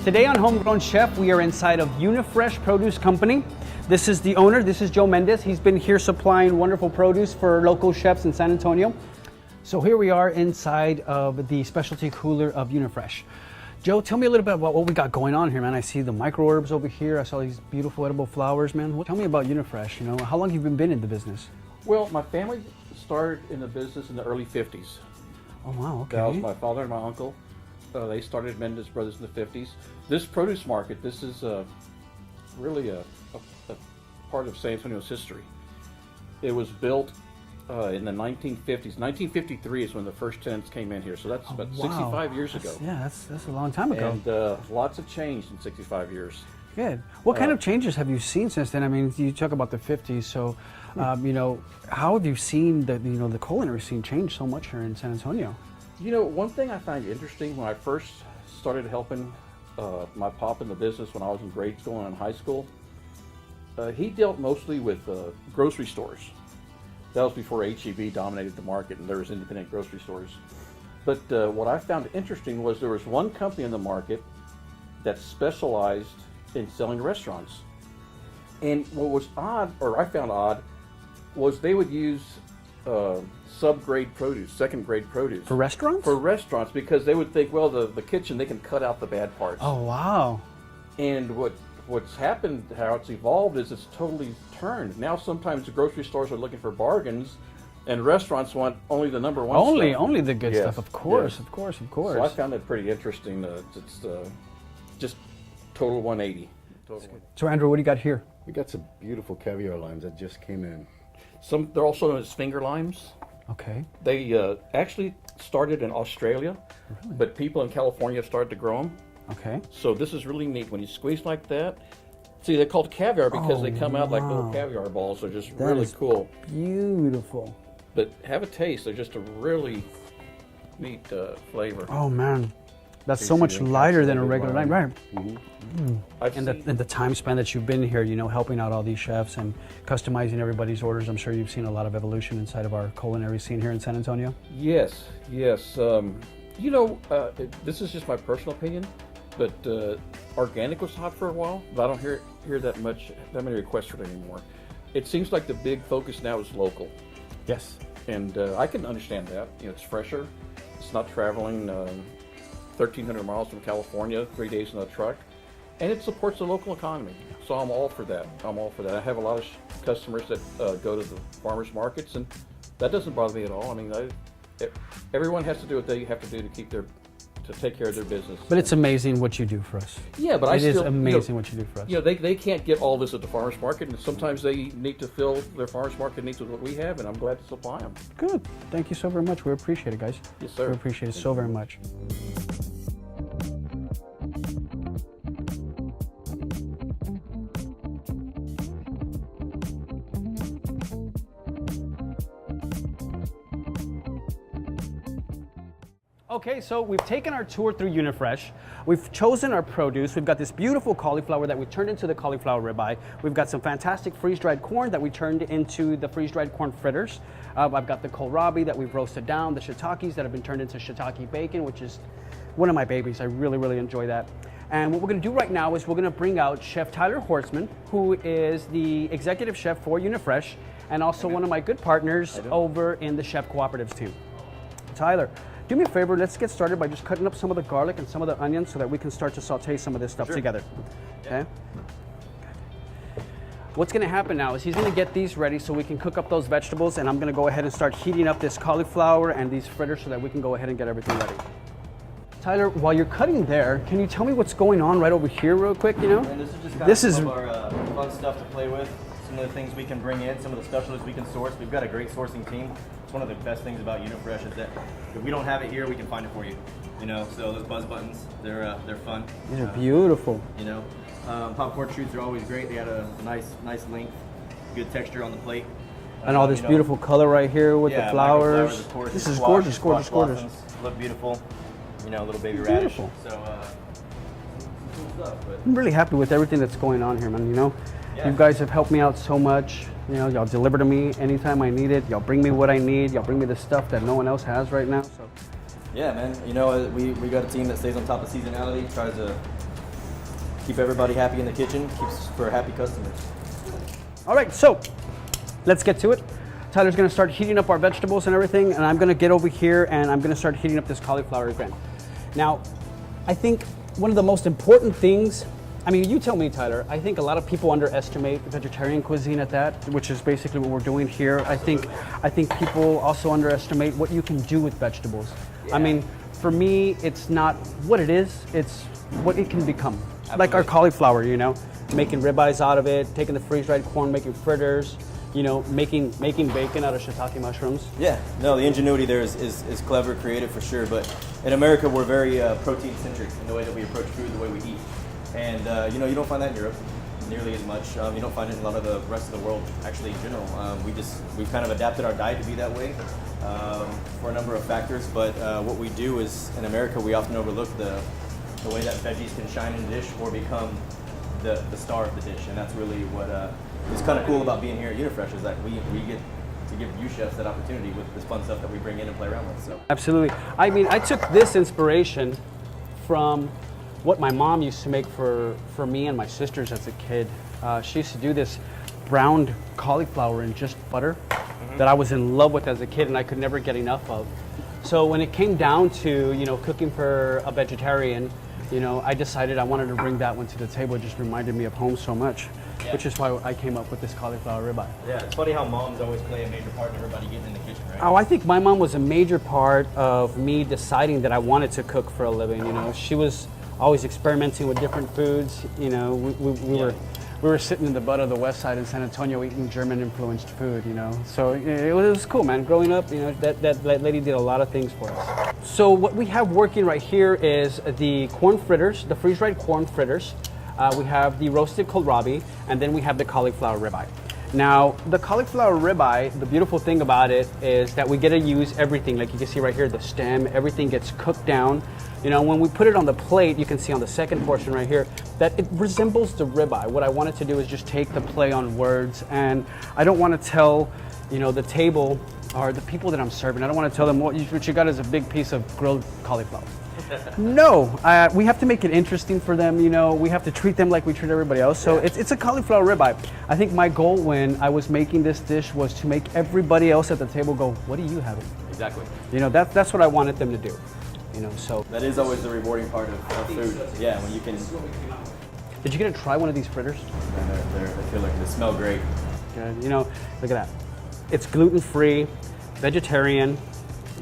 Today on Homegrown Chef, we are inside of Unifresh Produce Company. This is the owner, this is Joe Mendez. He's been here supplying wonderful produce for local chefs in San Antonio. So here we are inside of the specialty cooler of Unifresh. Joe, tell me a little bit about what we got going on here, man. I see the microherbs over here. I saw these beautiful edible flowers, man. Tell me about Unifresh, you know, how long have you been in the business? Well, my family started in the business in the early 50s. Oh, wow, okay. That was my father and my uncle. They started Mendez Brothers in the 50s. This produce market, this is really a part of San Antonio's history. It was built in the 1950s. 1953 is when the first tenants came in here, so that's about 65 years ago. That's a long time ago. And lots have changed in 65 years. Good. What kind of changes have you seen since then? I mean, you talk about the 50s, so you know, how have you seen the culinary scene change so much here in San Antonio? You know, one thing I find interesting when I first started helping my pop in the business when I was in grade school and in high school, he dealt mostly with grocery stores. That was before HEB dominated the market and there was independent grocery stores. But what I found interesting was there was one company in the market that specialized in selling restaurants. And what was odd, or I found odd, was they would use sub-grade produce, second-grade produce. For restaurants? For restaurants, because they would think, well, the kitchen, they can cut out the bad parts. Oh, wow. And what's happened, how it's evolved, is it's totally turned. Now sometimes the grocery stores are looking for bargains, and restaurants want only the number one stuff. Only the good stuff, of course, yes. of course, of course. So I found that pretty interesting. It's just total 180. So Andrew, what do you got here? We got some beautiful caviar limes that just came in. They're also known as finger limes. Okay. They actually started in Australia, Really? but people in California have started to grow them. Okay. So this is really neat. When you squeeze like that, see, they're called caviar because they come out like little caviar balls. They're just really cool. Beautiful. But have a taste. They're just a really neat flavor. Oh man, that's so much lighter than a regular lime, right? Mm-hmm. And the time span that you've been here, you know, helping out all these chefs and customizing everybody's orders, I'm sure you've seen a lot of evolution inside of our culinary scene here in San Antonio. Yes, yes. You know, this is just my personal opinion, but organic was hot for a while, but I don't hear that many requests for it anymore. It seems like the big focus now is local. Yes. And I can understand that. You know, it's fresher. It's not traveling 1,300 miles from California, 3 days in a truck. And it supports the local economy. So I'm all for that. I'm all for that. I have a lot of customers that go to the farmers markets, and that doesn't bother me at all. I mean, everyone has to do what they have to do to take care of their business. But it's amazing what you do for us. Yeah, but it is amazing what you do for us. You know, they can't get all this at the farmers market, and sometimes they need to fill their farmers market needs with what we have, and I'm glad to supply them. Good. Thank you so very much. We appreciate it, guys. Yes, sir. We appreciate it so very much. Okay, so we've taken our tour through Unifresh. We've chosen our produce. We've got this beautiful cauliflower that we turned into the cauliflower ribeye. We've got some fantastic freeze-dried corn that we turned into the freeze-dried corn fritters. I've got the kohlrabi that we've roasted down, the shiitakes that have been turned into shiitake bacon, which is one of my babies. I really, really enjoy that. And what we're gonna do right now is we're gonna bring out Chef Tyler HORSTMANN, who is the executive chef for Unifresh, and also one of my good partners over in the Chef Cooperatives team. Tyler, do me a favor, let's get started by just cutting up some of the garlic and some of the onions so that we can start to saute some of this stuff together. Okay? What's gonna happen now is he's gonna get these ready so we can cook up those vegetables, and I'm gonna go ahead and start heating up this cauliflower and these fritters so that we can go ahead and get everything ready. Tyler, while you're cutting there, can you tell me what's going on right over here real quick, you know? And this is just kind of some of our fun stuff to play with. Some of the things we can bring in, some of the specialties we can source. We've got a great sourcing team. It's one of the best things about Unifresh is that if we don't have it here, we can find it for you. You know, so those buzz buttons, they're fun. These are beautiful. You know, popcorn shoots are always great. They got a nice length, good texture on the plate. And all this beautiful color right here with the flowers. This is gorgeous, gorgeous, gorgeous. Look beautiful. You know, little baby Beautiful. radish. So, some cool stuff. But I'm really happy with everything that's going on here, man, you know? Yeah. You guys have helped me out so much. You know, y'all deliver to me anytime I need it. Y'all bring me what I need. Y'all bring me the stuff that no one else has right now. So yeah, man. You know, we got a team that stays on top of seasonality, tries to keep everybody happy in the kitchen, keeps for happy customers. All right, so let's get to it. Tyler's gonna start heating up our vegetables and everything, and I'm gonna get over here and I'm gonna start heating up this cauliflower again. Now, I think one of the most important things, I mean, you tell me, Tyler, I think a lot of people underestimate vegetarian cuisine at that, which is basically what we're doing here. I think people also underestimate what you can do with vegetables. I mean, for me, it's not what it is, it's what it can become. Absolutely. Like our cauliflower, you know, making ribeyes out of it, taking the freeze-dried corn, making fritters, you know, making bacon out of shiitake mushrooms. Yeah, no, the ingenuity there is clever, creative for sure, but in America, we're very protein-centric in the way that we approach food, the way we eat. And, you know, you don't find that in Europe nearly as much. You don't find it in a lot of the rest of the world, actually, in general. We've kind of adapted our diet to be that way for a number of factors, but what we do is, in America, we often overlook the way that veggies can shine in a dish or become the star of the dish, and that's really what is kind of cool about being here at Unifresh, is that we get to give you chefs that opportunity with this fun stuff that we bring in and play around with. So absolutely. I mean, I took this inspiration from what my mom used to make for me and my sisters as a kid. She used to do this browned cauliflower in just butter that I was in love with as a kid and I could never get enough of. So when it came down to, you know, cooking for a vegetarian, you know, I decided I wanted to bring that one to the table. It just reminded me of home so much, which is why I came up with this cauliflower ribeye. Yeah, it's funny how moms always play a major part in everybody getting in the kitchen, right? Oh, I think my mom was a major part of me deciding that I wanted to cook for a living. You know, she was always experimenting with different foods. You know, we were sitting in the butt of the West Side in San Antonio eating German-influenced food. You know, so it was cool, man. Growing up, you know, that lady did a lot of things for us. So what we have working right here is the corn fritters, the freeze-dried corn fritters. We have the roasted kohlrabi, and then we have the cauliflower ribeye. Now, the cauliflower ribeye, the beautiful thing about it is that we get to use everything. Like you can see right here, the stem, everything gets cooked down. You know, when we put it on the plate, you can see on the second portion right here that it resembles the ribeye. What I wanted to do is just take the play on words, and I don't want to tell, you know, the table or the people that I'm serving, I don't want to tell them what you got is a big piece of grilled cauliflower. No, we have to make it interesting for them. You know, we have to treat them like we treat everybody else. So it's a cauliflower ribeye. I think my goal when I was making this dish was to make everybody else at the table go, "What are you having?" Exactly. You know, that's what I wanted them to do. You know, so that is always the rewarding part of food. Yeah, when you can. Did you get to try one of these fritters? They feel like they smell great. Good. You know, look at that. It's gluten-free, vegetarian.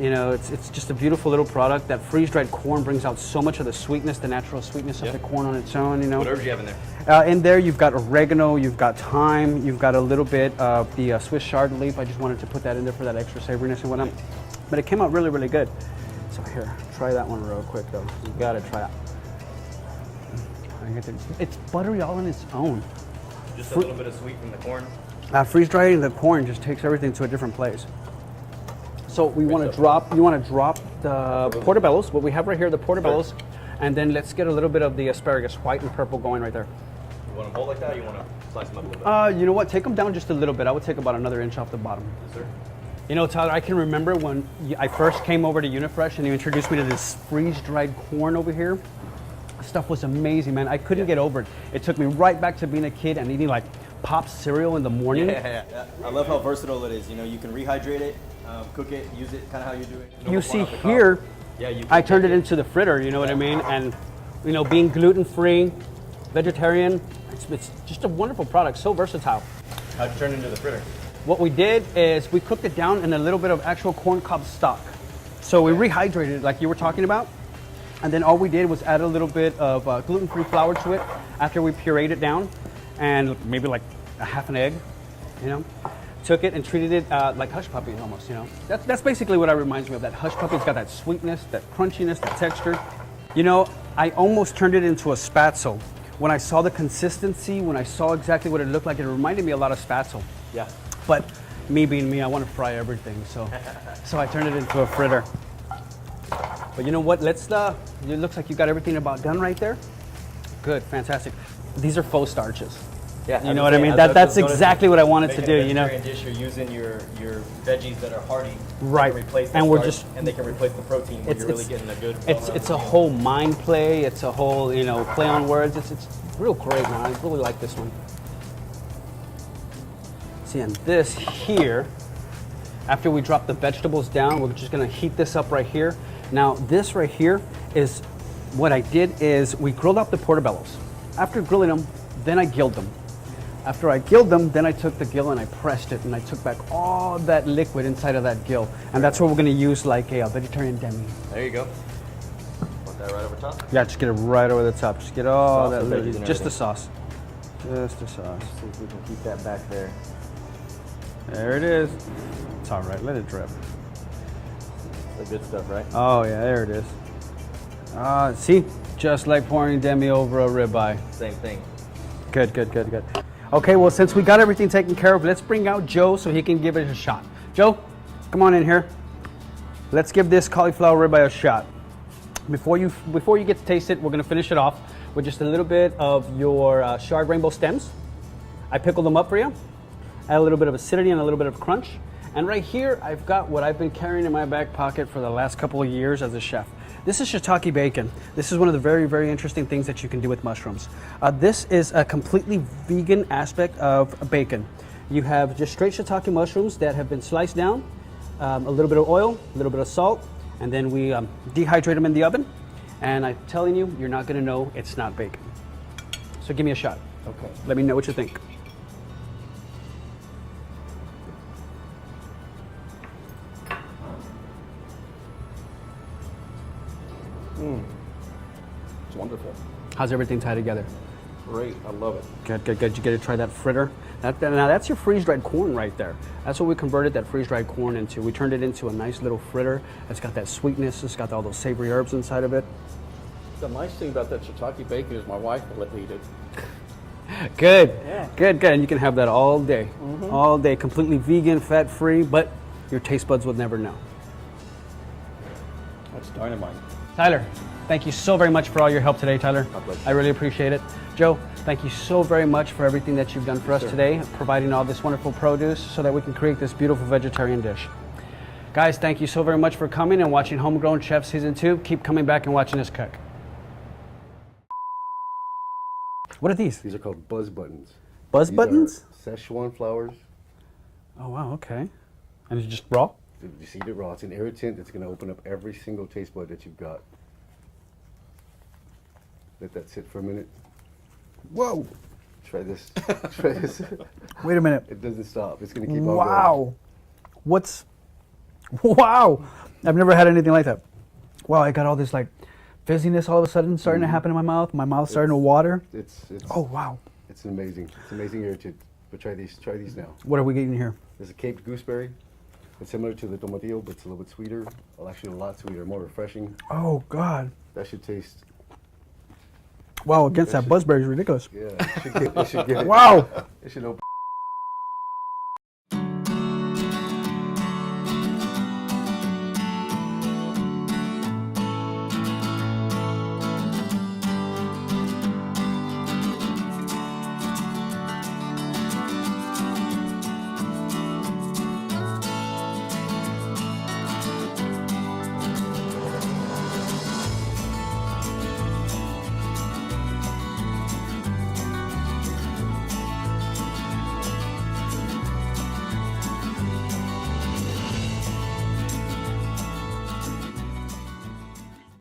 You know, it's just a beautiful little product. That freeze-dried corn brings out so much of the sweetness, the natural sweetness of the corn on its own, you know. What herbs do you have in there? In there you've got oregano, you've got thyme, you've got a little bit of the Swiss chard leaf. I just wanted to put that in there for that extra savoriness and whatnot. But it came out really, really good. So here, try that one real quick though. You gotta try it. It's buttery all on its own. Just a little bit of sweet from the corn. Freeze-drying the corn just takes everything to a different place. So we want to drop. You want to drop the portobellos. What we have right here, the portobellos, and then let's get a little bit of the asparagus, white and purple, going right there. You want them whole like that, or you want to slice them up a little bit? You know what? Take them down just a little bit. I would take about another inch off the bottom. Yes, sir. You know, Tyler, I can remember when I first came over to Unifresh and you introduced me to this freeze-dried corn over here. This stuff was amazing, man. I couldn't get over it. It took me right back to being a kid and eating like Pop cereal in the morning. Yeah. I love how versatile it is. You know, you can rehydrate it, cook it, use it kind of how you do it. You see here, I turned it into the fritter, you know what I mean? And, you know, being gluten-free, vegetarian, it's just a wonderful product, so versatile. How'd you turn it into the fritter? What we did is we cooked it down in a little bit of actual corn cob stock. So we rehydrated it like you were talking about. And then all we did was add a little bit of gluten-free flour to it after we pureed it down, and maybe like a half an egg, you know. Took it and treated it like hush puppies almost, you know. That's basically what it reminds me of. That hush puppy. It's got that sweetness, that crunchiness, that texture. You know, I almost turned it into a spatzel. When I saw the consistency, when I saw exactly what it looked like, it reminded me a lot of spatzel. Yeah. But me being me, I want to fry everything, so I turned it into a fritter. But you know what? It looks like you got everything about done right there. Good, fantastic. These are faux starches. Yeah, you know what I mean? That's exactly what I wanted to do. You know, dish, you're using your veggies that are hearty, right? Replace the and starch, and they can replace the protein. When you're really getting a good. It's a whole mind play. It's a whole play on words. It's Real great, man. I really like this one. See, and this here, after we drop the vegetables down, we're just gonna heat this up right here. Now, this right here is, what I did is we grilled up the portobellos. After grilling them, then I grilled them. After I grilled them, then I took the gill and I pressed it and I took back all that liquid inside of that gill. And that's what we're gonna use like a vegetarian demi. There you go. Want that right over top? Yeah, just get it right over the top. Just get all Sauce that and liquid, veggies and just the everything. sauce. Just the sauce. See if we can keep that back there. There it is. It's all right, let it drip. The good stuff, right? Oh yeah, there it is. See, just like pouring demi over a ribeye. Same thing. Good, good, good, good. Okay, well, since we got everything taken care of, let's bring out Joe so he can give it a shot. Joe, come on in here. Let's give this cauliflower ribeye a shot. Before you get to taste it, we're gonna finish it off with just a little bit of your shard rainbow stems. I pickled them up for you. Add a little bit of acidity and a little bit of crunch. And right here, I've got what I've been carrying in my back pocket for the last couple of years as a chef. This is shiitake bacon. This is one of the very, very interesting things that you can do with mushrooms. This is a completely vegan aspect of bacon. You have just straight shiitake mushrooms that have been sliced down, a little bit of oil, a little bit of salt, and then we dehydrate them in the oven. And I'm telling you, you're not gonna know it's not bacon. So give me a shot. Okay. Let me know what you think. It's wonderful. How's everything tied together? Great. I love it. Good, good, good. You get to try that fritter. Now that's your freeze-dried corn right there. That's what we converted that freeze-dried corn into. We turned it into a nice little fritter. It's got that sweetness. It's got all those savory herbs inside of it. The nice thing about that shiitake bacon is my wife will let me eat it. Good, Yeah. good, good. And you can have that all day. All day. Completely vegan, fat-free, but your taste buds would never know. That's dynamite. Tyler, thank you so very much for all your help today, Tyler. My pleasure. I really appreciate it. Joe, thank you so very much for everything that you've done for us today, providing all this wonderful produce so that we can create this beautiful vegetarian dish. Guys, thank you so very much for coming and watching Homegrown Chef Season 2. Keep coming back and watching us cook. What are these? These are called buzz buttons. Buzz These buttons? are Szechuan flowers. Oh, wow, okay. And it's just raw? You just eat it raw. It's an irritant. It's going to open up every single taste bud that you've got. Let that sit for a minute. Whoa. Try this. Try this. Wait a minute. It doesn't stop. It's going to keep on going. Wow. Wow. I've never had anything like that. Wow, I got all this like fizziness all of a sudden starting to happen in my mouth. My mouth's starting to water. It's Oh, wow. It's amazing. It's an amazing irritant. But try these. Try these now. What are we getting here? There's a Cape gooseberry. It's similar to the tomatillo, but it's a little bit sweeter. Well, actually, a lot sweeter, more refreshing. Oh, God. That should taste. Wow, against that buzzberry is ridiculous. Yeah, it should give it. Wow. It should open.